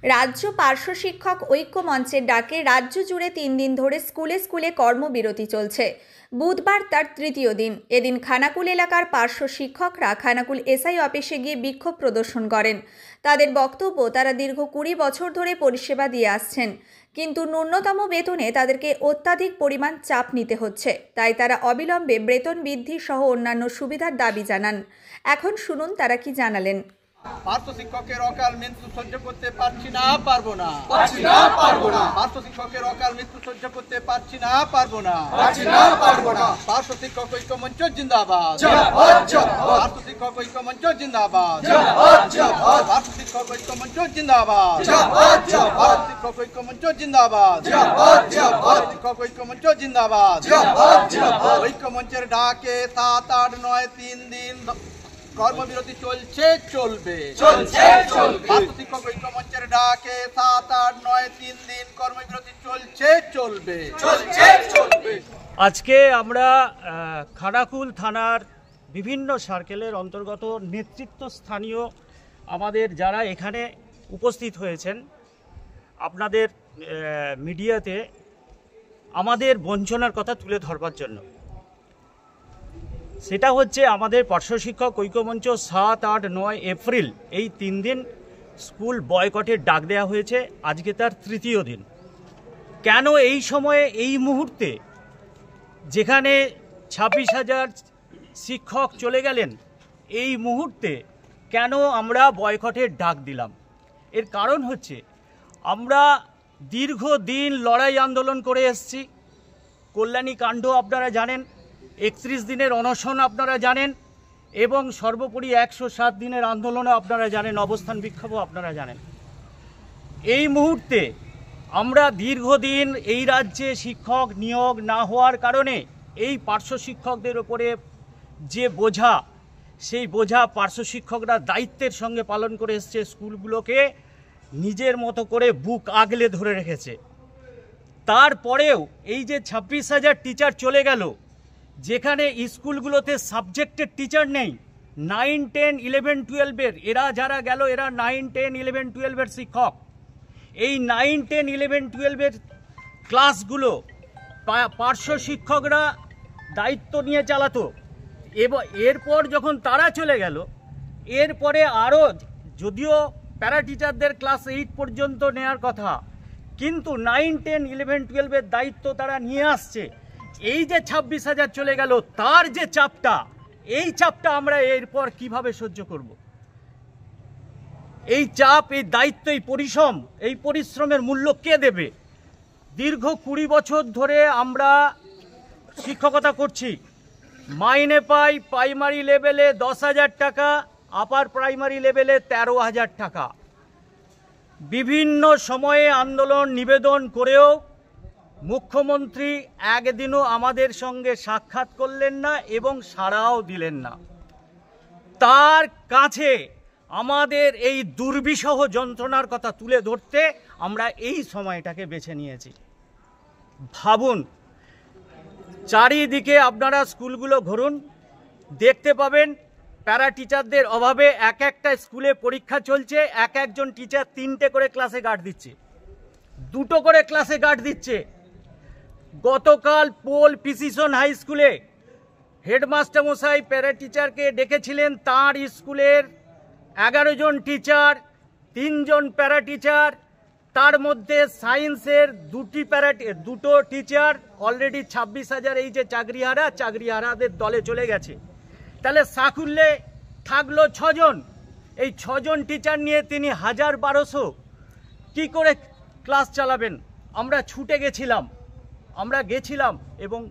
রাজ্য পার্শ্ব শিক্ষক ঐক্য মঞ্চের ডাকে রাজ্য জুড়ে 3 দিন ধরে স্কুলে স্কুলে কর্মবিরতি চলছে। বুধবার তার তৃতীয় দিন। এদিন খানাকুল এলাকার পার্শ্ব শিক্ষকরা খানাকুল এসআই অফিসে গিয়ে বিক্ষোভ প্রদর্শন করেন। তাদের বক্তব্য, তারা দীর্ঘ 20 বছর ধরে পরিষেবা দিয়ে আসছেন, কিন্তু ন্যূনতম বেতনে তাদেরকে অত্যাধিক পরিমাণ চাপ নিতে হচ্ছে। তাই তারা অবিলম্বে বেতন বৃদ্ধি সহ অন্যান্য সুবিধার দাবি জানান। এখন শুনুন তারা কি জানালেন। পার্শ্ব শিক্ষকের অকাল মৃত্যু সহ্য করতে পারছি না, পারবো না। পার্শ্ব শিক্ষকের অকাল মৃত্যু সহ্য করতে পারছি না, পারবো না। পার্শ্ব শিক্ষক ঐক্য মঞ্চ জিন্দাবাদ। পার্শ্ব শিক্ষক ঐক্য মঞ্চ জিন্দাবাদ। পার্শ্ব শিক্ষক ঐক্য মঞ্চ জিন্দাবাদ। পার্শ্ব শিক্ষক ঐক্য মঞ্চ জিন্দাবাদ। শিক্ষক ঐক্য মঞ্চ জিন্দাবাদ। ঐক্য মঞ্চের ডাকে 7, 8, 9, 3 দিন কর্মবিরতি চলছে, চলবে। পার্শ্ব শিক্ষক ঐক্য মঞ্চের ডাকে 7, 8, 9, 3 দিন কর্মবিরতি চলছে, চলবে। আজকে আমরা খানাকুল থানার বিভিন্ন সার্কেলের অন্তর্গত নেতৃত্ব স্থানীয় আমাদের যারা এখানে উপস্থিত হয়েছেন, আপনাদের মিডিয়াতে আমাদের বঞ্চনার কথা তুলে ধরবার জন্য। সেটা হচ্ছে আমাদের পার্শ্ব শিক্ষক ঐক্যমঞ্চ 7, 8, 9 এপ্রিল এই 3 দিন স্কুল বয়কটের ডাক দেওয়া হয়েছে। আজকে তার তৃতীয় দিন। কেন এই সময়ে, এই মুহূর্তে, যেখানে 26,000 শিক্ষক চলে গেলেন, এই মুহূর্তে কেন আমরা বয়কটের ডাক দিলাম? এর কারণ হচ্ছে আমরা দীর্ঘদিন লড়াই আন্দোলন করে এসেছি। কল্যাণী কাণ্ড আপনারা জানেন, 31 দিনের অনশন আপনারা জানেন, এবং সর্বোপরি 107 দিনের আন্দোলনে আপনারা জানেন, অবস্থান বিক্ষোভও আপনারা জানেন। এই মুহূর্তে আমরা দীর্ঘদিন এই রাজ্যে শিক্ষক নিয়োগ না হওয়ার কারণে এই পার্শ্ব শিক্ষকদের উপরে যে বোঝা, সেই বোঝা পার্শ্ব শিক্ষকরা দায়িত্বের সঙ্গে পালন করে এসছে। স্কুলগুলোকে নিজের মতো করে বুক আগলে ধরে রেখেছে। তারপরেও এই যে 26,000 টিচার চলে গেল, যেখানে স্কুলগুলোতে সাবজেক্টের টিচার নেই, 9, 10, 11, 12-এর এরা যারা গেল, এরা 9, 10, 11, 12-এর শিক্ষক। এই 9, 10, 11, 12-এর ক্লাসগুলো পার্শ্ব শিক্ষকরা দায়িত্ব নিয়ে চালাতো। এবং এরপর যখন তারা চলে গেল, এরপরে আরও, যদিও প্যারা টিচারদের ক্লাস 8 পর্যন্ত নেওয়ার কথা, কিন্তু 9, 10, 11, 12-এর দায়িত্ব তারা নিয়ে আসছে। এই যে 26,000 চলে গেল, তার যে চাপটা, এই চাপটা আমরা এরপর কিভাবে সহ্য করব? এই চাপ, এই দায়িত্ব, এই পরিশ্রমের মূল্য কে দেবে? দীর্ঘ 20 বছর ধরে আমরা শিক্ষকতা করছি। মাইনে পাই প্রাইমারি লেভেলে 10,000 টাকা, আপার প্রাইমারি লেভেলে 13,000 টাকা। বিভিন্ন সময়ে আন্দোলন নিবেদন করেও মুখ্যমন্ত্রী একদিনও আমাদের সঙ্গে সাক্ষাৎ করলেন না এবং সাড়াও দিলেন না। তার কাছে আমাদের এই দুর্বিষহ যন্ত্রণার কথা তুলে ধরতে আমরা এই সময়টাকে বেছে নিয়েছি। ভাবুন, চারিদিকে আপনারা স্কুলগুলো ঘুরুন, দেখতে পাবেন প্যারা টিচারদের অভাবে একটা স্কুলে পরীক্ষা চলছে, একজন টিচার 3টে করে ক্লাসে গার্ড দিচ্ছে, 2টো করে ক্লাসে গার্ড দিচ্ছে। গতকাল পোল পিসিসন হাই স্কুলে হেডমাস্টার মশাই প্যারা টিচারকে ডেকেছিলেন। তাঁর স্কুলের 11 জন টিচার, 3 জন প্যারা টিচার, তার মধ্যে সায়েন্সের 2টো টিচার অলরেডি 26,000 এই যে চাকরিহারাদের দলে চলে গেছে। তাহলে সাকুল্যে থাকলো 6 জন। এই 6 জন টিচার নিয়ে তিনি 1,000-1,200 কি করে ক্লাস চালাবেন? আমরা ছুটে গেছিলাম, এবং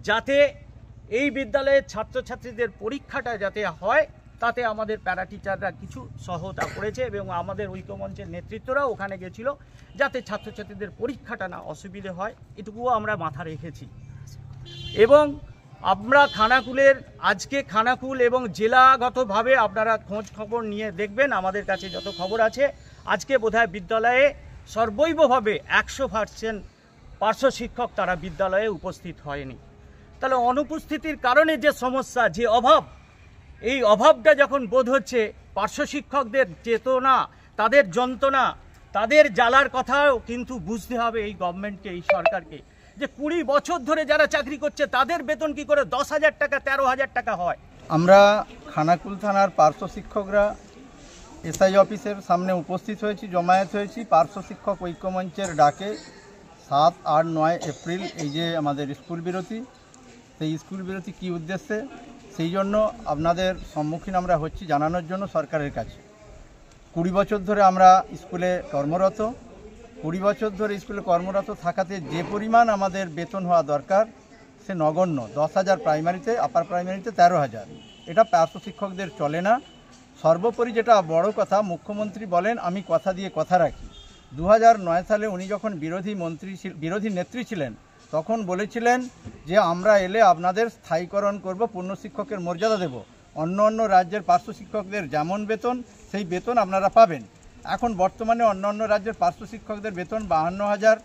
যাতে এই বিদ্যালয়ের ছাত্রছাত্রীদের পরীক্ষাটা যাতে হয়, তাতে আমাদের প্যারা টিচাররা কিছু সহায়তা করেছে, এবং আমাদের ঐক্যমঞ্চের নেতৃত্বরাও ওখানে গেছিল, যাতে ছাত্রছাত্রীদের পরীক্ষাটা না অসুবিধে হয়, এটুকুও আমরা মাথা রেখেছি। এবং আমরা আজকে খানাকুল এবং জেলাগতভাবে আপনারা খোঁজ খবর নিয়ে দেখবেন, আমাদের কাছে যত খবর আছে, আজকে বোধহয় বিদ্যালয়ে সর্বৈবভাবে 100% পার্শ্ব শিক্ষক তারা বিদ্যালয়ে উপস্থিত হয়নি। তাহলে অনুপস্থিতির কারণে যে সমস্যা, যে অভাব, এই অভাবটা যখন বোধ হচ্ছে, পার্শ্ব শিক্ষকদের চেতনা, তাদের যন্ত্রণা, তাদের জ্বালার কথাও কিন্তু বুঝতে হবে এই গভর্নমেন্টকে, এই সরকারকে, যে 20 বছর ধরে যারা চাকরি করছে তাদের বেতন কি করে 10,000 টাকা 13,000 টাকা হয়। আমরা খানাকুল থানার পার্শ্ব শিক্ষকরা এসআই অফিসের সামনে উপস্থিত হয়েছি, জমায়েত হয়েছি পার্শ্ব শিক্ষক ঐক্যমঞ্চের ডাকে 7, 8, 9 এপ্রিল এই যে আমাদের স্কুল বিরতি, সেই স্কুল বিরতি কী উদ্দেশ্যে সেই জন্য আপনাদের সম্মুখীন আমরা হচ্ছি জানানোর জন্য সরকারের কাছে। 20 বছর ধরে আমরা স্কুলে কর্মরত, 20 বছর ধরে স্কুলে কর্মরত থাকাতে যে পরিমাণ আমাদের বেতন হওয়া দরকার সে নগণ্য। 10,000 প্রাইমারিতে, আপার প্রাইমারিতে 13,000, এটা পার্শ্ব শিক্ষকদের চলে না। সর্বোপরি যেটা বড় কথা, মুখ্যমন্ত্রী বলেন আমি কথা দিয়ে কথা রাখি। 2009 সালে উনি যখন বিরোধী নেত্রী ছিলেন তখন বলেছিলেন যে আমরা এলে আপনাদের স্থায়ীকরণ করব, পূর্ণ শিক্ষকের মর্যাদা দেব, অন্য অন্য রাজ্যের পার্শ্ব শিক্ষকদের যেমন বেতন সেই বেতন আপনারা পাবেন। এখন বর্তমানে অন্য অন্য রাজ্যের পার্শ্ব শিক্ষকদের বেতন 52,000,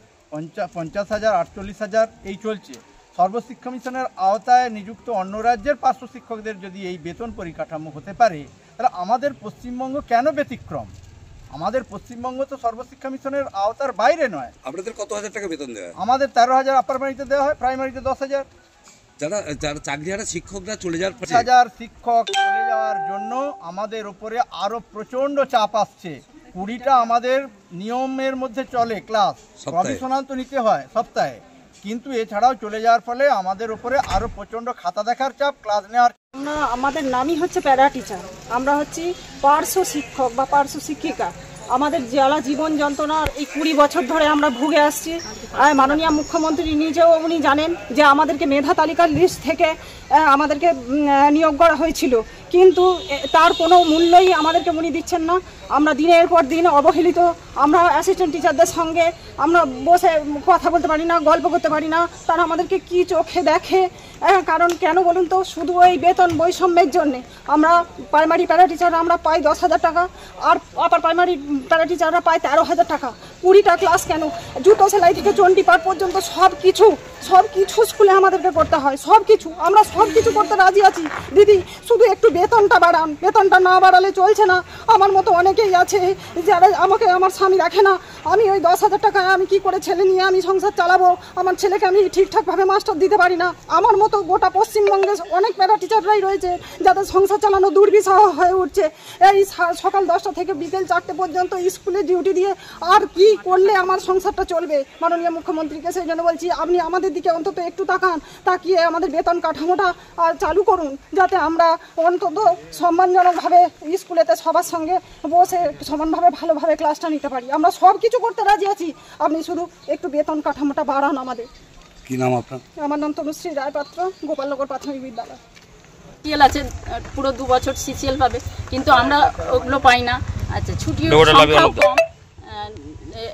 50,000, 48,000 এই চলছে। সর্বশিক্ষা মিশনের আওতায় নিযুক্ত অন্য রাজ্যের পার্শ্ব শিক্ষকদের যদি এই বেতন পরিকাঠামো হতে পারে তাহলে আমাদের পশ্চিমবঙ্গ কেন ব্যতিক্রম? আমাদের পশ্চিমবঙ্গ তো সর্বশিক্ষা মিশনের আওতার বাইরে নয়। আপনাদের কত হাজার টাকা বেতন দেওয়া হয়? আমাদের 13,000 আপার প্রাইমারিতে দেওয়া হয়, প্রাইমারিতে 10,000। যারা চাকরিহারা শিক্ষকরা চলে যাওয়ার পরে 10,000 শিক্ষক চলে যাওয়ার জন্য আমাদের উপরে আরো প্রচন্ড চাপ আসছে। 20টা আমাদের নিয়মের মধ্যে চলে ক্লাস, প্রফেশনাল তো নিতে হয় সপ্তাহে, কিন্তু এছাড়াও চলে যাওয়ার ফলে আমাদের উপরে আরো প্রচন্ড খাতা দেখার চাপ, ক্লাস নেওয়ার। আমাদের নামই হচ্ছে প্যারা টিচার, আমরা হচ্ছি পার্শ্ব শিক্ষক বা পার্শ্ব শিক্ষিকা। আমাদের জ্বালা জীবন যন্ত্রণার এই 20 বছর ধরে আমরা ভুগে আসছি। আর মাননীয় মুখ্যমন্ত্রী নিজেও উনি জানেন যে আমাদেরকে মেধা তালিকার লিস্ট থেকে আমাদেরকে নিয়োগ করা হয়েছিল, কিন্তু তার কোনো মূল্যই আমাদেরকে উনি দিচ্ছেন না। আমরা দিনের পর দিন অবহেলিত। আমরা অ্যাসিস্ট্যান্ট টিচারদের সঙ্গে আমরা বসে কথা বলতে পারি না, গল্প করতে পারি না। তারা আমাদেরকে কি চোখে দেখে, কারণ কেন বলুন তো, শুধু ওই বেতন বৈষম্যের জন্যে। আমরা প্রাইমারি প্যারা টিচাররা আমরা পাই 10,000 টাকা, আর আপার প্রাইমারি প্যারা টিচাররা পায় 13,000 টাকা। 20টা ক্লাস কেন, জুতো সেলাই থেকে চণ্ডীপাঠ পর্যন্ত সব কিছু স্কুলে আমাদেরকে করতে হয়। সব কিছু আমরা সব কিছু করতে রাজি আছি দিদি, শুধু একটু বেতনটা বাড়ান। বেতনটা না বাড়ালে চলছে না। আমার মতো অনেকেই আছে যারা আমাকে আমার স্বামী রাখে না। আমি ওই 10,000 টাকা আমি কি করে ছেলে নিয়ে আমি সংসার চালাবো? আমার ছেলেকে আমি ঠিকঠাকভাবে মাস্টার দিতে পারি না। আমার মতো গোটা পশ্চিমবঙ্গে অনেক প্যারা টিচাররাই রয়েছে যাদের সংসার চালানো দুর্বিষহ হয়ে উঠছে। এই সকাল 10টা থেকে বিকেল 4টে পর্যন্ত স্কুলে ডিউটি দিয়ে আর কি করলে আমার সংসারটা চলবে? মাননীয় মুখ্যমন্ত্রীকে সেই জন্য বলছি, আপনি আমাদের দিকে অন্তত একটু তাকান, তাকিয়ে আমাদের বেতন কাঠামোটা চালু করুন, যাতে আমরা অন্তত সম্মানজনকভাবে স্কুলেতে সবার সঙ্গে বসে সমানভাবে ভালোভাবে ক্লাসটা নিতে পারি। আমরা সব কিছু করতে রাজি আছি, আপনি শুধু একটু বেতন কাঠামোটা বাড়ান আমাদের। কি নাম আপনার? আমার নাম তনুশ্রী রায়পাত্র, গোপালনগর প্রাথমিক বিদ্যালয়। সিএল আছে, পুরো 2 বছর সিসিএল পাবে, কিন্তু আমরা ওগুলো পাই না। আচ্ছা, ছুটির সংখ্যাও কম,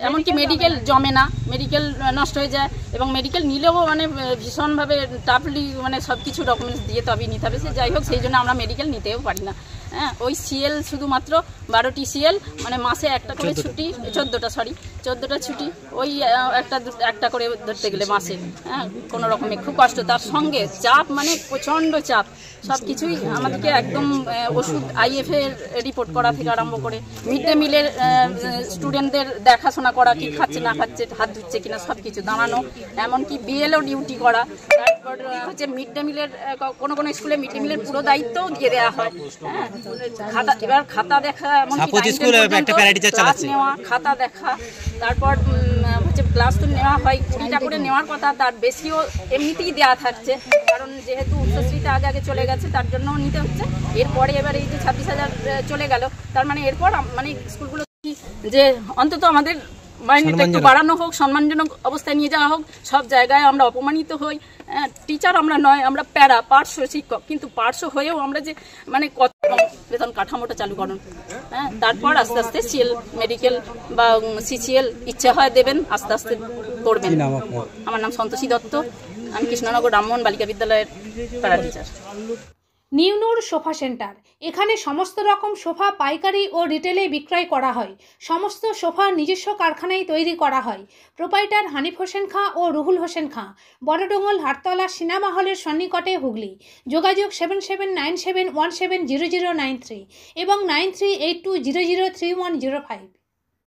এমনকি মেডিকেল জমে না, মেডিকেল নষ্ট হয়ে যায়, এবং মেডিকেল নিলেও মানে ভীষণভাবে টাফলি মানে সব কিছু ডকুমেন্টস দিয়ে তবেই নিতে হবে। সে যাই হোক, সেই জন্য আমরা মেডিকেল নিতেও পারি না। হ্যাঁ, ওই সিএল শুধুমাত্র 12টি সিএল, মানে মাসে একটা করে ছুটি, 14টা ছুটি, ওই একটা করে ধরতে গেলে মাসে। হ্যাঁ, কোনো রকমে খুব কষ্ট। তার সঙ্গে চাপ, মানে প্রচণ্ড চাপ। সব কিছুই আমাদেরকে একদম ওষুধ আইএফের রিপোর্ট করা থেকে আরম্ভ করে মিড ডে মিলের স্টুডেন্টদের দেখাশোনা করা, কি খাচ্ছে না খাচ্ছে, হাত ধুচ্ছে কিনা, সব কিছু দাঁড়ানো, এমনকি বিএলও ডিউটি করা। তারপর হচ্ছে মিড ডে মিলের কোনো স্কুলে মিড ডে মিলের পুরো দায়িত্বও দিয়ে দেওয়া হয়। হ্যাঁ, খাতা দেখা, ক্লাস নেওয়া, খাতা দেখা, তারপর হচ্ছে ক্লাস তো নেওয়া হয় 20টা করে নেওয়ার কথা, তার বেশিও এমনিতেই দেওয়া থাকছে, কারণ যেহেতু উচ্চশ্রীতে আগে চলে গেছে তার জন্য নিতে হচ্ছে। এরপরে এবার এই যে 26,000 চলে গেল, তার মানে এরপর মানে স্কুলগুলো যে অন্তত আমাদের মাইনেটা একটু বাড়ানো হোক, সম্মানজনক অবস্থায় নিয়ে যাওয়া হোক। সব জায়গায় আমরা অপমানিত হই। টিচার আমরা নয়, আমরা প্যারা পার্শ্ব শিক্ষক, কিন্তু পার্শ্ব হয়েও আমরা যে মানে কত বেতন কাঠামোটা চালু করুন। হ্যাঁ, তারপর আস্তে আস্তে সিএল, মেডিকেল বা সিসিএল ইচ্ছা হয় দেবেন, আস্তে আস্তে করবেন। আমার নাম সন্তোষী দত্ত, আমি কৃষ্ণনগর রামমোহন বালিকা বিদ্যালয়ের প্যারা টিচার। নিউনুর সোফা সেন্টার, এখানে সমস্ত রকম সোফা পাইকারি ও রিটেলে বিক্রয় করা হয়। সমস্ত সোফা নিজস্ব কারখানায় তৈরি করা হয়। প্রোপাইটার হানিফ হোসেন খাঁ ও রুহুল হোসেন খাঁ, বড়ডোঙ্গল হাটতলা সিনেমা হলের সন্নিকটে, হুগলি। যোগাযোগ 7797170093 এবং 9382003105।